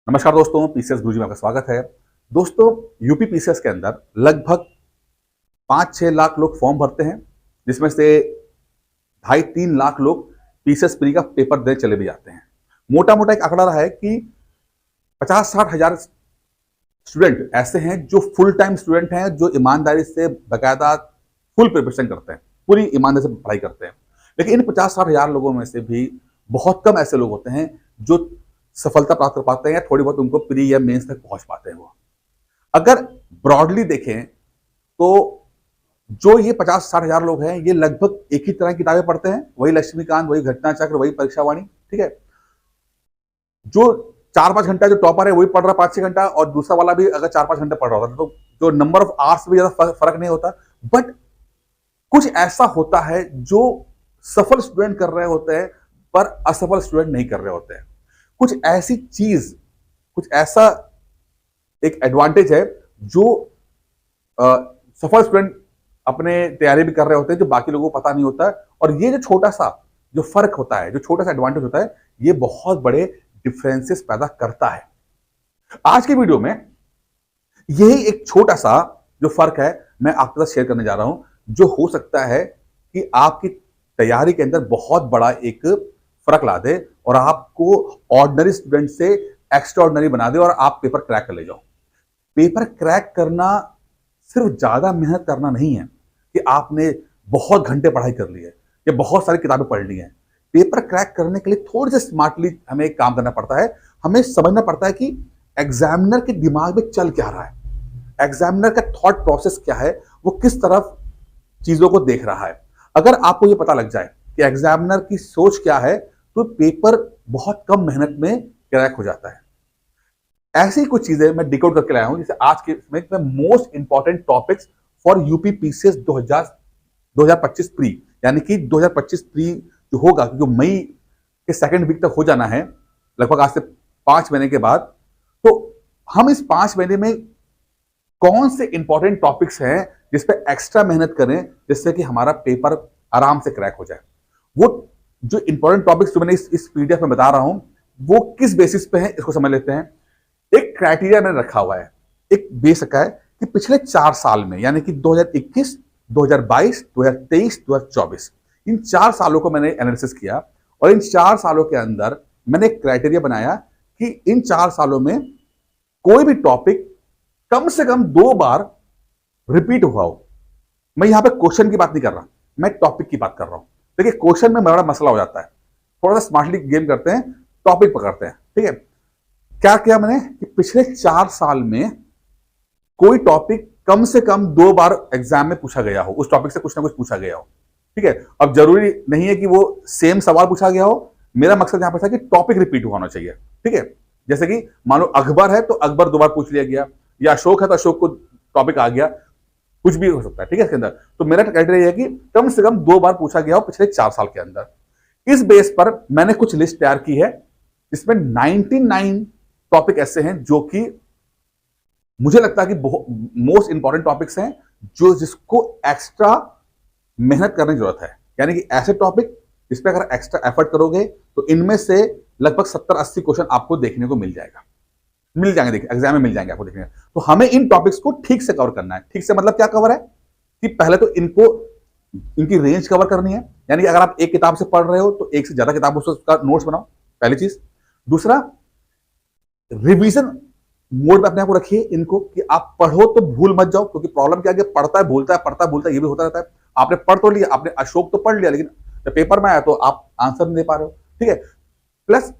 नमस्कार दोस्तों, पीसीएस गुरुजी में आपका स्वागत है। दोस्तों, यूपी पीसीएस के अंदर लगभग 5-6 लाख लोग फॉर्म भरते हैं, जिसमें से 2.5-3 लाख लोग पीसीएस प्री का पेपर दे चले भी जाते हैं। मोटा मोटा एक आंकड़ा रहा है कि 50-60 हजार स्टूडेंट ऐसे हैं जो फुल टाइम स्टूडेंट हैं, जो ईमानदारी से बाकायदा फुल प्रिपरेशन करते हैं, पूरी ईमानदारी से पढ़ाई करते हैं। लेकिन इन 50-60 हजार लोगों में से भी बहुत कम ऐसे लोग होते हैं जो सफलता प्राप्त कर पाते हैं या थोड़ी बहुत उनको प्री या मेंस तक पहुंच पाते हैं। वो अगर ब्रॉडली देखें तो जो ये 50-60 हजार लोग हैं, ये लगभग एक ही तरह की किताबें पढ़ते हैं, वही लक्ष्मीकांत, वही घटना चक्र, वही परीक्षावाणी। ठीक है, जो 4-5 घंटा जो टॉपर है वही पढ़ रहा 5-6 घंटा, और दूसरा वाला भी अगर 4-5 घंटे पढ़ रहा होता तो जो नंबर ऑफ आवर्स भी ज्यादा फर्क नहीं होता। बट कुछ ऐसा होता है जो सफल स्टूडेंट कर रहे होते हैं पर असफल स्टूडेंट नहीं कर रहे होते हैं। कुछ ऐसी चीज, कुछ ऐसा एक एडवांटेज है जो सफल स्टूडेंट अपने तैयारी भी कर रहे होते हैं, जो बाकी लोगों को पता नहीं होता है। और ये जो छोटा सा जो फर्क होता है, जो छोटा सा एडवांटेज होता है, ये बहुत बड़े डिफरेंसेस पैदा करता है। आज की वीडियो में यही एक छोटा सा जो फर्क है मैं आपके साथ शेयर करने जा रहा हूं, जो हो सकता है कि आपकी तैयारी के अंदर बहुत बड़ा एक फर्क ला दे और आपको ऑर्डिनरी स्टूडेंट से एक्स्ट्रा ऑर्डिनरी बना दे और आप पेपर क्रैक कर ले जाओ। पेपर क्रैक करना सिर्फ ज्यादा मेहनत करना नहीं है कि आपने बहुत घंटे पढ़ाई कर ली है या बहुत सारी किताबें पढ़ ली हैं। पेपर क्रैक करने के लिए थोड़ी सी स्मार्टली हमें एक काम करना पड़ता है। हमें समझना पड़ता है कि एग्जामिनर के दिमाग में चल क्या रहा है, एग्जामिनर का थॉट प्रोसेस क्या है, वो किस तरफ चीजों को देख रहा है। अगर आपको ये पता लग जाए कि एग्जामिनर की सोच क्या है, तो पेपर बहुत कम मेहनत में क्रैक हो जाता है। ऐसी कुछ चीजें मैं डिकोड करके लाया हूं, जैसे आज के इसमें most important topics for UP PCS 2025 pre, यानी कि 2025 प्री जो होगा, जो मई के सेकंड वीक तक हो जाना है, लगभग आज से 5 महीने के बाद। तो हम इस 5 महीने में कौन से इंपॉर्टेंट टॉपिक्स हैं जिस पे एक्स्ट्रा मेहनत करें, जिससे कि हमारा पेपर आराम से क्रैक हो जाए। वो जो इंपॉर्टेंट टॉपिक्स जो मैंने इस पीडीएफ में बता रहा हूं, वो किस बेसिस पे है, इसको समझ लेते हैं। एक क्राइटेरिया मैंने रखा हुआ है, एक बेस रखा है कि पिछले 4 साल में, यानी कि 2021, 2022, 2023, 2024, इन 4 सालों को मैंने एनालिसिस किया और इन 4 सालों के अंदर मैंने एक क्राइटेरिया बनाया कि इन 4 सालों में कोई भी टॉपिक कम से कम 2 बार रिपीट हुआ हो। मैं यहां पे क्वेश्चन की बात नहीं कर रहा, मैं टॉपिक की बात कर रहा हूं। देखिए, क्वेश्चन में बड़ा मसला हो जाता है, थोड़ा सा स्मार्टली गेम करते हैं, टॉपिक पकड़ते हैं। ठीक है, क्या किया मैंने कि पिछले 4 साल में कोई टॉपिक कम से कम 2 बार एग्जाम में पूछा गया हो, उस टॉपिक से कुछ ना कुछ पूछा गया हो। ठीक है, अब जरूरी नहीं है कि वो सेम सवाल पूछा गया हो, मेरा मकसद यहां पर था कि टॉपिक रिपीट होना चाहिए। ठीक है, जैसे कि मान लो अकबर है तो अकबर 2 बार पूछ लिया गया, या अशोक है तो अशोक को टॉपिक आ गया, कुछ भी हो सकता है। ठीक है, इसके अंदर तो मेरा क्राइटेरिया है कि कम से कम 2 बार पूछा गया हो पिछले 4 साल के अंदर। इस बेस पर मैंने कुछ लिस्ट तैयार की है, जिसमें 99 टॉपिक ऐसे हैं जो कि मुझे लगता है कि मोस्ट इंपॉर्टेंट टॉपिक्स हैं, जो जिसको एक्स्ट्रा मेहनत करने की जरूरत है। यानी कि ऐसे टॉपिक जिस पर अगर एक्स्ट्रा एफर्ट करोगे तो इनमें से लगभग 70-80 क्वेश्चन आपको देखने को मिल जाएंगे, देखिए एग्जाम में मिल जाएंगे आपको देखने। तो हमें इन टॉपिक्स को ठीक से कवर करना है। ठीक से मतलब क्या कवर है कि पहले तो इनकी रेंज कवर करनी है, यानी कि अगर आप एक किताब से पढ़ रहे हो तो एक से ज्यादा किताबों से उसका नोट्स बनाओ, पहली चीज। दूसरा, रिवीजन मोड पे अपने आप को रखिए इनको, कि आप पढ़ो तो भूल मत जाओ, क्योंकि प्रॉब्लम क्या है कि पढ़ता है भूलता है, पढ़ता है भूलता है, ये भी होता रहता है। आपने पढ़ तो लिया, आपने अशोक तो पढ़ लिया, लेकिन जब पेपर में आया तो आप आंसर नहीं दे पा रहे हो। ठीक है, प्लस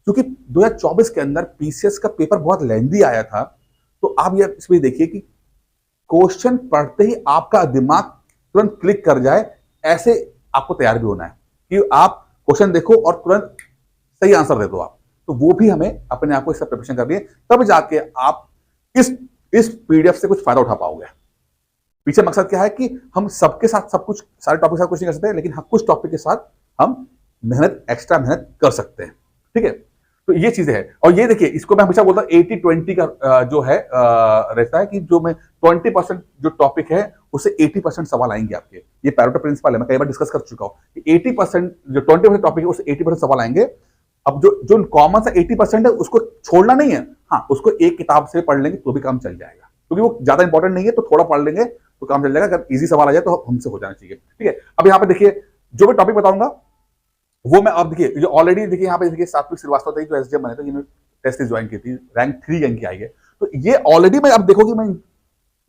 क्योंकि 2024 के अंदर पीसीएस का पेपर बहुत लेंथी आया था, तो आप ये इसमें देखिए कि क्वेश्चन पढ़ते ही आपका दिमाग तुरंत क्लिक कर जाए, ऐसे आपको तैयार भी होना है कि आप क्वेश्चन देखो और तुरंत सही आंसर दे दो आप। तो वो भी हमें अपने आप को इससे प्रिपरेशन करनी है, तब जाके आप इस पीडीएफ से कुछ फायदा उठा पाओगे। पीछे मकसद क्या है कि हम सबके साथ सब कुछ, सारे टॉपिक के साथ कुछ नहीं कर सकते, लेकिन कुछ टॉपिक के साथ हम एक्स्ट्रा मेहनत कर सकते हैं। ठीक है, तो ये चीजें हैं। और ये देखिए, इसको मैं हमेशा बोलता हूं 80-20 का जो है रहता है कि जो मैं 20% जो टॉपिक है उससे 80% सवाल आएंगे आपके। ये पैरेटो प्रिंसिपल है, मैं कई बार डिस्कस कर चुका हूं कि 80% जो 20% टॉपिक है उससे 80% सवाल आएंगे। अब जो कॉमन सा 80% है उसको छोड़ना नहीं है, हाँ, उसको एक किताब से पढ़ लेंगे तो भी काम चल जाएगा, क्योंकि वो ज्यादा इंपॉर्टेंट नहीं है, तो थोड़ा पढ़ लेंगे तो काम चल जाएगा। अगर इजी सवाल आ जाए तो हमसे हो जाना चाहिए, ठीक है। अब यहाँ पे देखिए, जो भी टॉपिक बताऊंगा वो मैं, अब देखिए जो ऑलरेडी देखिए यहाँ पे देखिए सात्विक श्रीवास्तव थे जो एसडीएम बने थे, जिन्होंने टेस्ट ज्वाइन की थी, रैंक 3 इनकी आई है, तो ये ऑलरेडी मैं अब देखो कि मैं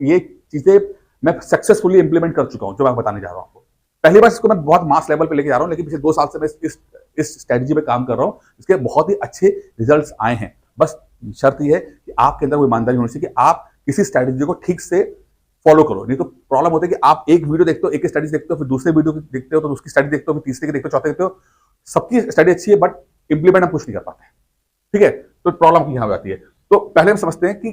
ये चीजें मैं सक्सेसफुली इंप्लीमेंट कर चुका हूं, जो मैं बताने जा रहा हूं आपको। पहली बार इसको मैं बहुत मास लेवल पे लेके जा रहा हूं, लेकिन पिछले 2 साल से मैं इस स्ट्रेटजी पे काम कर रहा हूं, इसके बहुत ही अच्छे रिजल्ट्स आए हैं। बस शर्त यह है कि आपके अंदर वो ईमानदारी होनी चाहिए कि आप किसी स्ट्रेटजी को ठीक से फॉलो करो। नहीं तो प्रॉब्लम होता है कि आप एक वीडियो देखते हो, एक स्टडी देखते हो, फिर दूसरे वीडियो देखते हो तो उसकी स्टडी देखते हो, फिर तीसरे की देखते हो, चौथे देखते हो, सबकी स्टडी अच्छी है बट इंप्लीमेंट हम कुछ नहीं कर पाते, ठीक है। तो प्रॉब्लम यहां आती है। तो पहले हम समझते हैं कि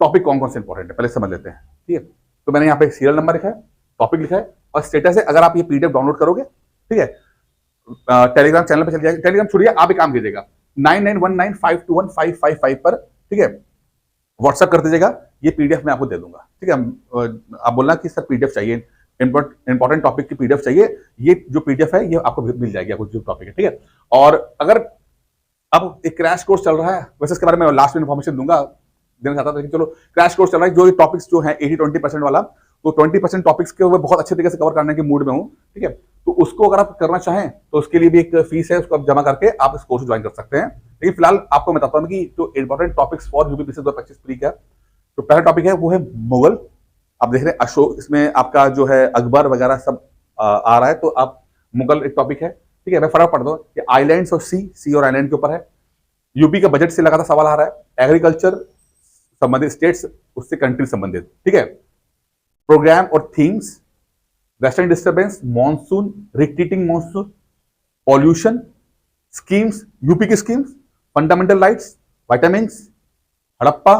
टॉपिक कौन कौन से इंपॉर्टेंट है, पहले समझ लेते हैं, ठीक है। तो मैंने यहाँ पे सीरियल नंबर लिखा है, टॉपिक लिखा है और स्टेटस है। अगर आप ये पीडीएफ डाउनलोड करोगे, ठीक है, टेलीग्राम चैनल पे चल जाएगा, टेलीग्राम छोड़िए, आप एक काम कीजिएगा 9919521555 पर, ठीक है, व्हाट्सएप कर दीजिएगा, ये पीडीएफ मैं आपको दे दूंगा, ठीक है। आप बोलना कि सर पीडीएफ चाहिए, इंपॉर्टेंट टॉपिक की पीडीएफ चाहिए, ये जो पीडीएफ है ये आपको मिल जाएगी, आपको जो टॉपिक है, ठीक है। और अगर अब एक क्रैश कोर्स चल रहा है, वैसे इसके बारे में लास्ट में इन्फॉर्मेशन दूंगा, देना चाहता था, लेकिन चलो क्रैश कोर्स चल रहा है, जो टॉपिक्स जो है 80-20% वाला, तो 20% टॉपिक्स के मैं बहुत अच्छे तरीके से कवर करने के मूड में हूँ, ठीक है। तो उसको अगर आप करना चाहें तो उसके लिए भी एक फीस है, उसको आप जमा करके आप इस कोर्स ज्वाइन कर सकते हैं। लेकिन फिलहाल आपको मैं बताता हूँ कि जो important topics for UPPC 2025 pre का, तो पहला टॉपिक है वो है मुगल। आप देख रहे हैं अशोक, इसमें आपका जो है अकबर वगैरह सब आ रहा है, तो आप मुगल एक टॉपिक है, ठीक है। मैं फर्क पढ़ दूं कि आइलैंड्स और सी और आइलैंड के ऊपर है। यूपी का बजट से लगातार सवाल आ रहा है, एग्रीकल्चर संबंधित स्टेट्स, उससे कंट्री संबंधित, ठीक है। प्रोग्राम और themes, western disturbance, monsoon, retreating monsoon, pollution, schemes, UP की schemes, fundamental rights, vitamin, Harappa,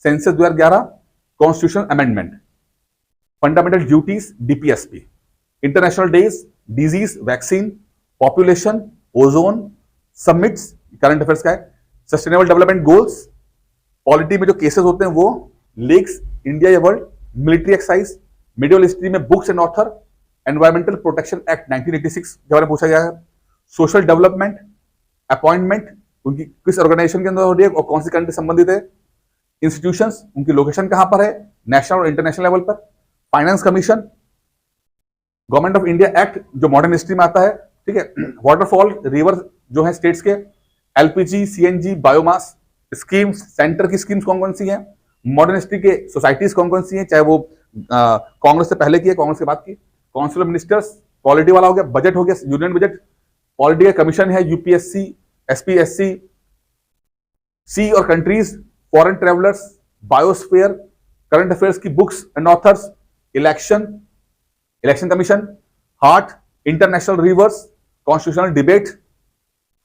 census 2011, constitution amendment, fundamental duties, DPSP, international days, disease, vaccine, population, ozone, summits, current affairs का है, sustainable development goals, polity में जो cases होते हैं वो, lakes, India या world, military exercise, medieval history में books and author, environmental protection act 1986 के बारे में पूछा गया है, सोशल डेवलपमेंट, अपॉइंटमेंट उनकी किस ऑर्गेनाइजेशन के अंदर हो रही है और कौन सी कंट्री संबंधित है, इंस्टीट्यूशंस उनकी लोकेशन कहां पर है, नेशनल और इंटरनेशनल लेवल पर, finance commission, government of India act जो मॉडर्न हिस्ट्री में आता है, ठीक है, वाटरफॉल, रिवर जो है स्टेट्स के, LPG, CNG, biomass schemes, centre की स्कीम्स कौन कौन सी हैं, मॉडर्न हिस्ट्री के सोसाइटीज कौन कौन सी हैं, चाहे वो कांग्रेस से पहले की है, कांग्रेस के बाद की, काउंसिल ऑफ मिनिस्टर्स, पॉलिटी वाला हो गया, बजट हो गया, यूनियन बजट, पॉलिटी का कमीशन है, यूपीएससी, एसपीएससी, सी और countries, foreign travellers, biosphere, current affairs की books and authors, election commission, heart, international rivers, constitutional debate,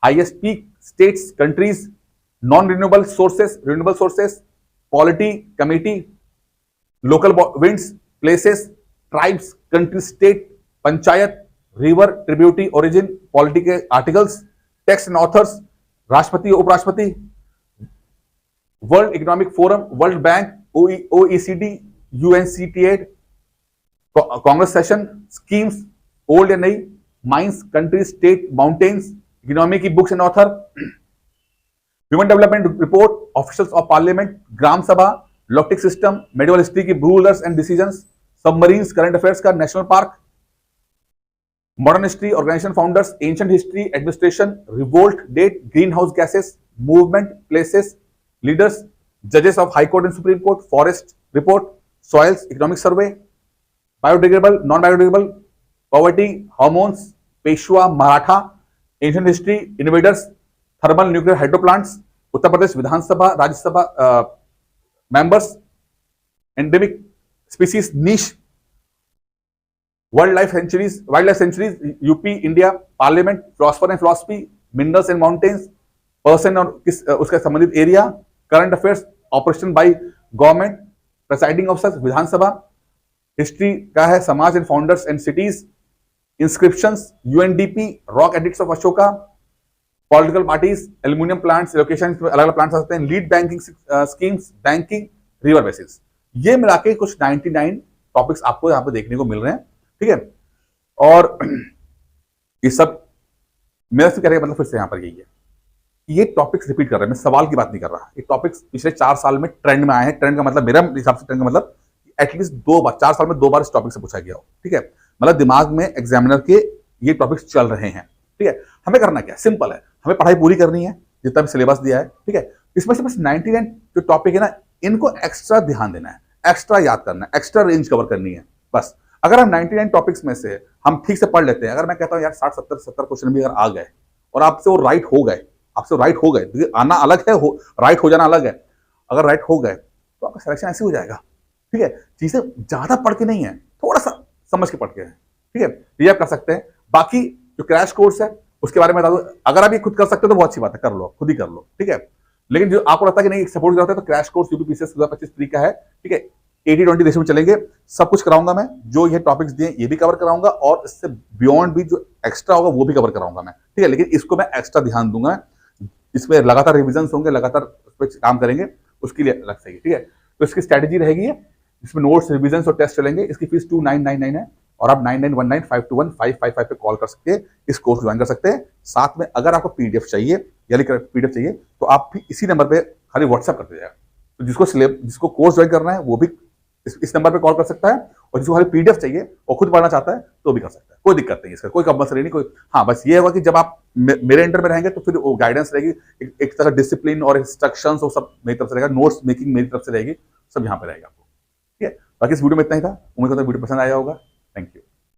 ISP, states, countries, non renewable sources, polity committee, local winds, places, tribes, country, state, panchayat, river, tributary, origin, polity के articles, text and authors, राष्ट्रपति, उपराष्ट्रपति, world economic forum, world bank, OECD, UNCTA, Congress session, schemes old या नई, mines, country, state, mountains, economy की books and author, human development report, officials of parliament, gram sabha, लॉक्टिक system, medieval history की rulers and decisions, submarines, current affairs का, national park, modern history, organisation founders, ancient history, administration, revolt date, green house gases, movement, places, leaders, जजेस of high court and supreme court, forest report, soils, economic survey, biodegradable, non biodegradable, poverty, hormones, Peshwa, Maratha, ancient history, invaders, thermal nuclear hydro plants, Uttar Pradesh Vidhan Sabha, Rajya Sabha members, endemic species, niche, wild life sanctuaries, UP, India, parliament, philosopher and philosophy, minerals and mountains, person और किस उसका संबंधित area, current affairs, operation by government, presiding officers, Vidhan Sabha, history का है, समाज and founders and cities, inscriptions, UNDP, rock addicts of Ashoka, political parties, aluminium plants, location अलग अलग plants आ सकते हैं, lead banking schemes, banking, river basis, ये मिला के कुछ 99 टॉपिक्स आपको यहाँ पे देखने को मिल रहे हैं, ठीक है। और ये सब मेरा से कह रहे मतलब फिर से यहाँ पर यही है ये टॉपिक्स रिपीट कर रहे हैं, मैं सवाल की बात नहीं कर रहा, ये टॉपिक्स पिछले 4 साल में ट्रेंड में आए हैं। ट्रेंड का मतलब, मेरा हिसाब से ट्रेंड का मतलब एटलीस्ट 2 बार, 4 साल में 2 बार इस टॉपिक से पूछा गया हो, ठीक है। मतलब दिमाग में एग्जामिनर के ये टॉपिक्स चल रहे हैं, ठीक है। हमें करना क्या है, सिंपल है, हमें पढ़ाई पूरी करनी है जितना भी सिलेबस दिया है, ठीक है। इसमें से बस 99 जो टॉपिक है ना, इनको एक्स्ट्रा ध्यान देना है, एक्स्ट्रा याद करना है, एक्स्ट्रा रेंज कवर करनी है बस। अगर हम 99 टॉपिक्स में से हम ठीक से पढ़ लेते हैं, अगर मैं कहता हूं यार 60 70 क्वेश्चन भी अगर आ गए और आपसे वो राइट हो गए, आपसे राइट हो गए, आना अलग है, राइट हो जाना अलग है, अगर राइट हो गए तो आपका सिलेक्शन ऐसे हो जाएगा, ठीक है। चीजें ज्यादा पढ़ के नहीं है, थोड़ा सा समझ के पढ़ के है, ठीक है। ये आप कर सकते हैं। बाकी जो क्रैश कोर्स है उसके बारे में बता दो, अगर आप ये खुद कर सकते हो तो बहुत अच्छी बात है, कर लो, खुद ही कर लो, ठीक है। लेकिन जो आपको लगता है कि नहीं सपोर्ट की जरूरत है, तो क्रैश कोर्स यूपीपीसीएस 2025 फ्री का है, ठीक है। 80-20 रेशियो में चलेंगे, सब कुछ कराऊंगा मैं, जो ये टॉपिक्स दिए ये भी कवर कराऊंगा, और इससे बियॉन्ड भी जो एक्स्ट्रा होगा वो भी कवर कराऊंगा मैं, ठीक है। लेकिन इसको मैं एक्स्ट्रा ध्यान दूंगा, इसमें लगातार रिविजन होंगे, लगातार उस पर काम करेंगे, उसके लिए अलग से, ठीक है। तो इसकी स्ट्रेटेजी रहेगी, इसमें नोट्स, रिविजन और टेस्ट चलेंगे। इसकी फीस 2999 है, और आप 9919521555 पे कॉल कर सकते हैं, इस कोर्स ज्वाइन कर सकते हैं। साथ में अगर आपको पीडीएफ चाहिए, यानी पीडीएफ चाहिए, तो आप भी इसी नंबर पे खाली व्हाट्सएप कर दीजिएगा। तो जिसको कोर्स ज्वाइन करना है वो भी इस नंबर पे कॉल कर सकता है, और जिसको खाली पीडीएफ चाहिए और खुद पढ़ना चाहता है तो भी कर सकता है, कोई दिक्कत नहीं है इसका, कोई कंपल्सरी नहीं, कोई। हाँ, बस ये होगा कि जब आप मेरे अंडर में रहेंगे तो फिर वो गाइडेंस रहेगी, एक तरह डिसिप्लिन और इंस्ट्रक्शंस वो सब मेरी तरफ से रहेगा, नोट्स मेकिंग मेरी तरफ से रहेगी, सब यहाँ पे रहेगा आपको, ठीक है। बाकी इस वीडियो में इतना ही था, उम्मीद करता हूँ वीडियो पसंद आया होगा। Thank you.